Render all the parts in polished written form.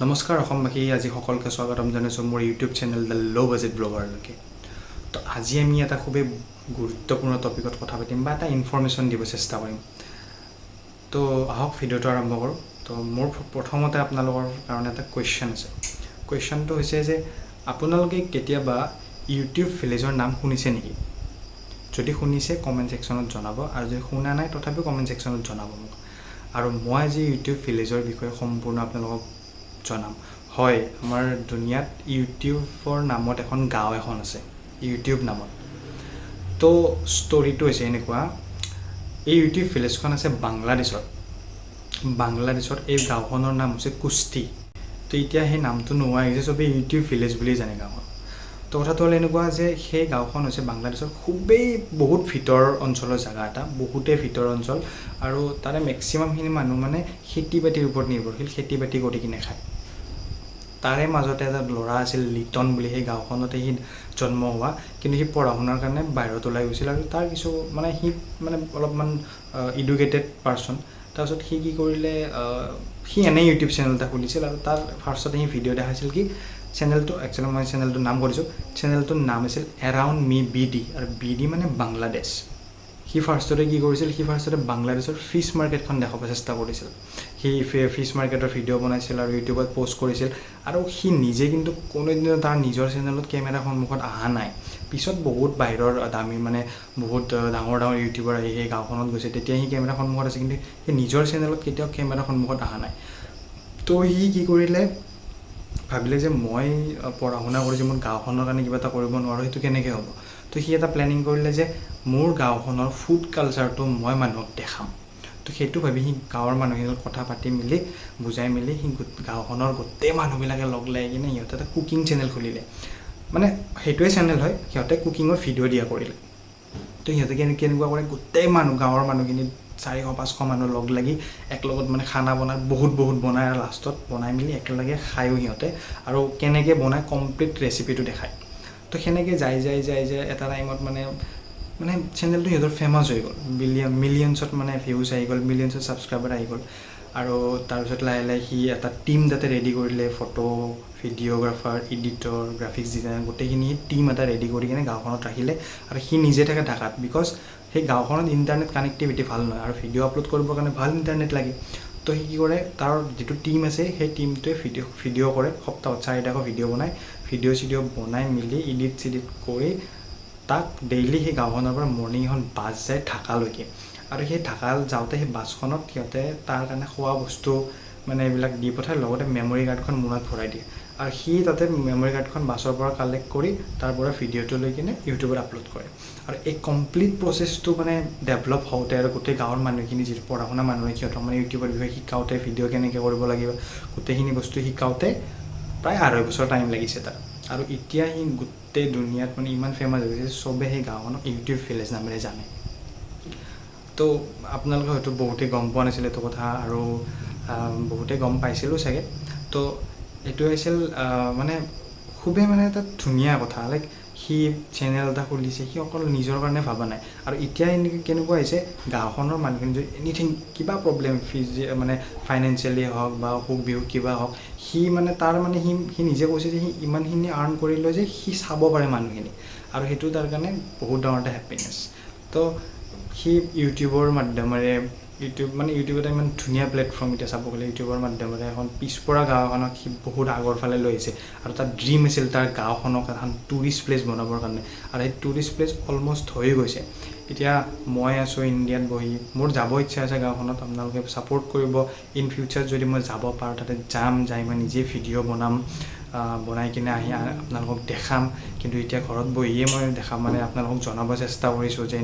নমস্কাৰ অসমবাসী আজি সকলকে স্বাগতম জনাইছোঁ মোৰ YouTube channel the law' budget ব্লগাৰলৈকে। তো আজি আমি এটা খুবেই গুৰুত্বপূৰ্ণ টপিকত কথা পাতিম বা এটা ইনফৰমেশ্যন দিব চেষ্টা কৰিম। তো আহক ভিডিঅ'টো আৰম্ভ কৰোঁ। তো মোৰ প্ৰথমতে আপোনালোকৰ কাৰণে এটা কুৱেশ্যন আছে। কুৱেশ্যনটো হৈছে যে আপোনালোকে কেতিয়াবা ইউটিউব ভিলেজৰ নাম শুনিছে নেকি? যদি শুনিছে কমেণ্ট ছেকশ্যনত জনাব, আৰু যদি শুনা নাই তথাপিও কমেণ্ট ছেকশ্যনত জনাব মোক। আৰু মই আজি ইউটিউব ভিলেজৰ বিষয়ে সম্পূৰ্ণ আপোনালোকক জনাম। হয়, আমাৰ দুনিয়াত ইউটিউবৰ নামত এখন গাঁও এখন আছে, ইউটিউব নামত। তো ষ্টৰিটো হৈছে এনেকুৱা, এই ইউটিউব ভিলেজখন আছে বাংলাদেশত। এই গাঁওখনৰ নাম হৈছে কুস্তি। তো এতিয়া সেই নামটো নোহোৱা হৈছে, চবেই ইউটিউব ভিলেজ বুলি জানে গাঁওখন। তো কথাটো হ'ল এনেকুৱা যে সেই গাঁওখন হৈছে বাংলাদেশৰ খুবেই বহুত ভিতৰ অঞ্চলৰ জেগা এটা, বহুতেই ভিতৰ অঞ্চল। আৰু তাৰে মেক্সিমামখিনি মানুহ মানে খেতি বাতিৰ ওপৰত নিৰ্ভৰশীল, খেতি বাতি কৰি কিনে খায়। তাৰে মাজতে এটা ল'ৰা আছিল লিটন বুলি, সেই গাঁওখনতে সি জন্ম হোৱা, কিন্তু সি পঢ়া শুনাৰ কাৰণে বাহিৰত ওলাই গৈছিল। আৰু তাৰ কিছু সি অলপমান এডুকেটেড পাৰ্চন। তাৰপিছত সি কি কৰিলে, সি এনেই ইউটিউব চেনেল এটা খুলিছিল। আৰু তাৰ ফাৰ্ষ্টতে সি ভিডিঅ' দেখাইছিল কি চেনেলটো, একচুৱেলি মই চেনেলটোৰ নাম কৰিছোঁ, চেনেলটোৰ নাম আছিল AroundmeBD, আৰু BD মানে বাংলাদেশ। সি ফাৰ্ষ্টতে কি কৰিছিল, সি ফাৰ্ষ্টতে বাংলাদেশৰ ফিছ মাৰ্কেটখন দেখাব চেষ্টা কৰিছিল। সি ফিছ মাৰ্কেটৰ ভিডিঅ' বনাইছিল আৰু ইউটিউবত পষ্ট কৰিছিল। আৰু সি নিজে কিন্তু কোনোদিনে তাৰ নিজৰ চেনেলত কেমেৰাৰ সন্মুখত অহা নাই। পিছত বহুত বাহিৰৰ দামী বহুত ডাঙৰ ইউটিউবাৰ আহি সেই গাঁওখনত গৈছে, তেতিয়া সি কেমেৰাৰ সন্মুখত আছে, কিন্তু সি নিজৰ চেনেলত কেতিয়াও কেমেৰাৰ সন্মুখত অহা নাই। তো সি কি কৰিলে, ভাবিলে যে মই পঢ়া শুনা কৰিছোঁ, মোৰ গাঁওখনৰ কাৰণে কিবা এটা কৰিব নোৱাৰোঁ, সেইটো কেনেকৈ হ'ব। তো সি এটা প্লেনিং কৰিলে যে মোৰ গাঁওখনৰ ফুড কালচাৰটো মই মানুহক দেখাম। তো সেইটো ভাবি সি গাঁৱৰ মানুহখিনিৰ কথা পাতি মেলি বুজাই মেলি সি গাঁওখনৰ গোটেই মানুহবিলাকে লগ লাগি কিনে সিহঁতে এটা কুকিং চেনেল খুলিলে। সেইটোৱে চেনেল হয়, সিহঁতে কুকিঙৰ ভিডিঅ' দিয়া কৰিলে। তো সিহঁতে কেনেকুৱা কৰে, গোটেই গাঁৱৰ মানুহখিনি 400-500 মানুহ লগ লাগি একেলগত খানা বনাই, বহুত বনাই, আৰু লাষ্টত বনাই মেলি একেলগে খায়ো সিহঁতে, আৰু কেনেকৈ বনাই কমপ্লিট ৰেচিপিটো দেখায়। তো সেনেকৈ যাই এটা টাইমত চেনেলটো সিহঁতৰ ফেমাছ হৈ গ'ল, মিলিয়নছত ভিউজ আহি গ'ল, মিলিয়নছত ছাবস্ক্ৰাইবাৰ আহি গ'ল। আৰু তাৰপিছত লাহে লাহে সি এটা টীম তাতে ৰেডি কৰিলে, photo videographer, editor, graphics designer, গোটেইখিনি টীম এটা ৰেডি কৰি কিনে গাঁওখনত ৰাখিলে। আৰু সি নিজে থাকে ঢাকাত, বিকজ সেই গাঁওখনত ইণ্টাৰনেট কানেক্টিভিটি ভাল নহয়, আৰু ভিডিঅ' আপলোড কৰিবৰ কাৰণে ভাল ইণ্টাৰনেট লাগে। তো সি কি কৰে, তাৰ যিটো টীম আছে সেই টীমটোৱে ভিডিঅ' কৰে, সপ্তাহত 4টাকৈ ভিডিঅ' বনায়, ভিডিঅ' বনাই মেলি এডিট কৰি তাক ডেইলি সেই গাঁওখনৰ পৰা মৰ্ণিং এখন বাছ যায় ঢাকালৈকে। আৰু সেই ঢাকা যাওঁতে সেই বাছখনত সিহঁতে তাৰ কাৰণে খোৱা বস্তু এইবিলাক দি পঠায়, লগতে মেমৰি কাৰ্ডখন মূৰত ভৰাই দিয়ে। আৰু সি তাতে মেমৰি কাৰ্ডখন বাছৰ পৰা কালেক্ট কৰি তাৰ পৰা ভিডিঅ'টো লৈ কিনে ইউটিউবত আপলোড কৰে। আৰু এই কমপ্লিট প্ৰচেছটো ডেভেলপ হওঁতে, আৰু গোটেই গাঁৱৰ মানুহখিনি যিটো পঢ়া শুনা মানুহে সিহঁতক ইউটিউবৰ বিষয়ে শিকাওঁতে, ভিডিঅ' কেনেকৈ কৰিব লাগিব, গোটেইখিনি বস্তু শিকাওঁতে প্ৰায় 2.5 বছৰ টাইম লাগিছে তাৰ। আৰু এতিয়া সি গোটেই দুনিয়াত ইমান ফেমাছ হৈ গৈছে, চবে সেই গাঁওখনক ইউটিউব ভিলেজ নামেৰে জানে। তো আপোনালোকে হয়তো বহুতেই গম পোৱা নাছিলে এইটো কথা, আৰু বহুতেই গম পাইছিলোঁ চাগে। তো এইটো হৈছিল খুবেই এটা ধুনীয়া কথা। সি চেনেল এটা খুলিছে, সি অকল নিজৰ কাৰণে ভবা নাই। আৰু এতিয়া কেনেকুৱা হৈছে, গাঁওখনৰ মানুহখিনি যদি এনিথিং কিবা প্ৰব্লেম, ফাইনেন্সিয়েলি হওক বা অসুখ বিসুখ কিবা হওক, সি সি নিজে কৈছে যে সি ইমানখিনি আৰ্ণ কৰি লয় যে সি চাব পাৰে মানুহখিনি, আৰু সেইটো তাৰ কাৰণে বহুত ডাঙৰ এটা হেপিনেছ। তো সি ইউটিউবৰ মাধ্যমেৰে, ইউটিউব এটা ইমান ধুনীয়া প্লেটফৰ্ম, এতিয়া চাব গ'লে ইউটিউবৰ মাধ্যমেৰে এখন পিছপৰা গাঁও এখনক সি বহুত আগৰ ফালে লৈ আহিছে। আৰু তাৰ ড্ৰিম আছিল তাৰ গাঁওখনক এখন টুৰিষ্ট প্লেচ বনাবৰ কাৰণে, আৰু সেই টুৰিষ্ট প্লেচ অলমষ্ট হৈ গৈছে। এতিয়া মই আছোঁ ইণ্ডিয়াত বহি, মোৰ যাব ইচ্ছা আছে গাঁওখনত, আপোনালোকে ছাপোৰ্ট কৰিব। ইন ফিউচাৰ যদি মই যাব পাৰোঁ তাতে যাই মই নিজে ভিডিঅ' বনাই কিনে আহি আপোনালোকক দেখাম। কিন্তু এতিয়া ঘৰত বহিয়ে মই দেখাম, আপোনালোকক জনাব চেষ্টা কৰিছোঁ যে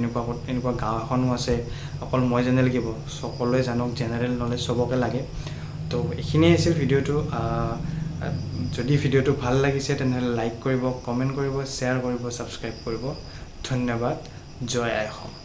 এনেকুৱা গাঁও এখনো আছে। অকল মই জানিলে লাগিব, সকলোৱে জানক, জেনেৰেল নলেজ চবকে লাগে। তো এইখিনিয়ে আছিল ভিডিঅ'টো। যদি ভিডিঅ'টো ভাল লাগিছে তেনেহ'লে লাইক কৰিব, কমেণ্ট কৰিব, শ্বেয়াৰ কৰিব, ছাবস্ক্ৰাইব কৰিব। ধন্যবাদ। জয় আই অসম।